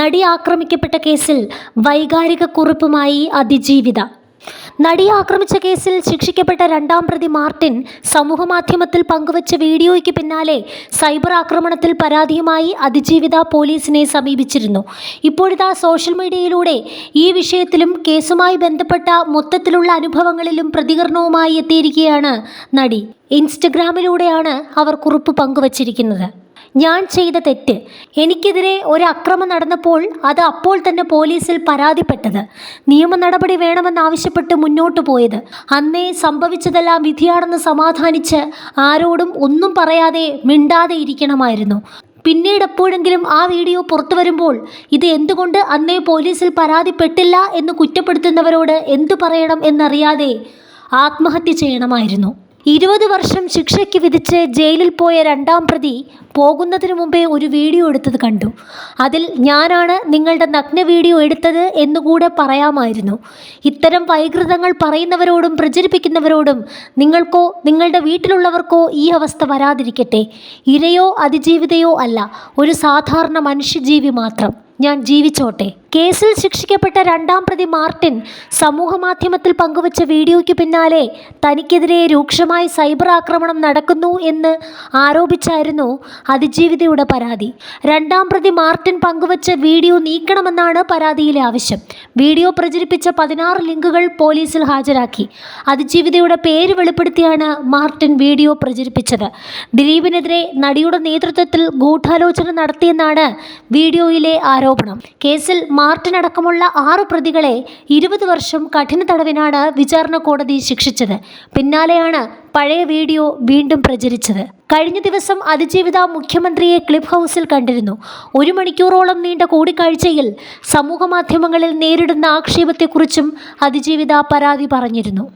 നടി ആക്രമിക്കപ്പെട്ട കേസിൽ വൈകാരിക കുറിപ്പുമായി അതിജീവിത. നടിയെ ആക്രമിച്ച കേസിൽ ശിക്ഷിക്കപ്പെട്ട രണ്ടാം പ്രതി മാർട്ടിൻ സമൂഹമാധ്യമത്തിൽ പങ്കുവച്ച വീഡിയോയ്ക്ക് പിന്നാലെ സൈബർ ആക്രമണത്തിൽ പരാതിയുമായി അതിജീവിത പോലീസിനെ സമീപിച്ചിരുന്നു. ഇപ്പോഴിതാ സോഷ്യൽ മീഡിയയിലൂടെ ഈ വിഷയത്തിലും കേസുമായി ബന്ധപ്പെട്ട മൊത്തത്തിലുള്ള അനുഭവങ്ങളിലും പ്രതികരണവുമായി എത്തിയിരിക്കുകയാണ് നടി. ഇൻസ്റ്റഗ്രാമിലൂടെയാണ് അവർ കുറിപ്പ് പങ്കുവച്ചിരിക്കുന്നത്. ഞാൻ ചെയ്ത തെറ്റ്. എനിക്കെതിരെ ഒരു അക്രമം നടന്നപ്പോൾ അത് അപ്പോൾ തന്നെ പോലീസിൽ പരാതിപ്പെട്ടത്. നിയമ നടപടി വേണമെന്നാവശ്യപ്പെട്ട് മുന്നോട്ടു പോയത്. അന്നേ സംഭവിച്ചതെല്ലാം വിധിയാണെന്ന് സമാധാനിച്ച് ആരോടും ഒന്നും പറയാതെ മിണ്ടാതെ ഇരിക്കണമായിരുന്നു. പിന്നീട് എപ്പോഴെങ്കിലും ആ വീഡിയോ പുറത്തു വരുമ്പോൾ ഇത് എന്തുകൊണ്ട് അന്നേ പോലീസിൽ പരാതിപ്പെട്ടില്ല എന്ന് കുറ്റപ്പെടുത്തുന്നവരോട് എന്തു പറയണം എന്നറിയാതെ ആത്മഹത്യ ചെയ്യണമായിരുന്നു. 20 വർഷം ശിക്ഷയ്ക്ക് വിധിച്ച് ജയിലിൽ പോയ രണ്ടാം പ്രതി പോകുന്നതിന് മുമ്പേ ഒരു വീഡിയോ എടുത്തത് കണ്ടു. അതിൽ ഞാനാണ് നിങ്ങളുടെ നഗ്ന വീഡിയോ എടുത്തത് എന്നുകൂടെ പറയാമായിരുന്നു. ഇത്തരം വൈകൃതങ്ങൾ പറയുന്നവരോടും പ്രചരിപ്പിക്കുന്നവരോടും നിങ്ങൾക്കോ നിങ്ങളുടെ വീട്ടിലുള്ളവർക്കോ ഈ അവസ്ഥ വരാതിരിക്കട്ടെ. ഇരയോ അതിജീവിതയോ അല്ല, ഒരു സാധാരണ മനുഷ്യജീവി മാത്രം. ഞാൻ ജീവിച്ചോട്ടെ. കേസിൽ ശിക്ഷിക്കപ്പെട്ട രണ്ടാം പ്രതി മാർട്ടിൻ സമൂഹമാധ്യമത്തിൽ പങ്കുവച്ച വീഡിയോയ്ക്ക് പിന്നാലെ തനിക്കെതിരെ രൂക്ഷമായി സൈബർ ആക്രമണം നടക്കുന്നു എന്ന് ആരോപിച്ചായിരുന്നു അതിജീവിതയുടെ പരാതി. രണ്ടാം പ്രതി മാർട്ടിൻ പങ്കുവച്ച വീഡിയോ നീക്കണമെന്നാണ് പരാതിയിലെ ആവശ്യം. വീഡിയോ പ്രചരിപ്പിച്ച 16 ലിങ്കുകൾ പോലീസിൽ ഹാജരാക്കി. അതിജീവിതയുടെ പേര് വെളിപ്പെടുത്തിയാണ് മാർട്ടിൻ വീഡിയോ പ്രചരിപ്പിച്ചത്. ദിലീപിനെതിരെ നടിയുടെ നേതൃത്വത്തിൽ ഗൂഢാലോചന നടത്തിയെന്നാണ് വീഡിയോയിലെ ആരോപണം. കേസിൽ മാർട്ടിൻ അടക്കമുള്ള 6 പ്രതികളെ 20 വർഷം കഠിന തടവിനാണ് വിചാരണ കോടതി ശിക്ഷിച്ചത്. പിന്നാലെയാണ് പഴയ വീഡിയോ വീണ്ടും പ്രചരിച്ചത്. കഴിഞ്ഞ ദിവസം അതിജീവിത മുഖ്യമന്ത്രിയെ ക്ലിഫ് ഹൗസിൽ കണ്ടിരുന്നു. 1 മണിക്കൂറോളം നീണ്ട കൂടിക്കാഴ്ചയിൽ സമൂഹമാധ്യമങ്ങളിൽ നേരിടുന്ന ആക്ഷേപത്തെക്കുറിച്ചും അതിജീവിത പരാതി പറഞ്ഞിരുന്നു.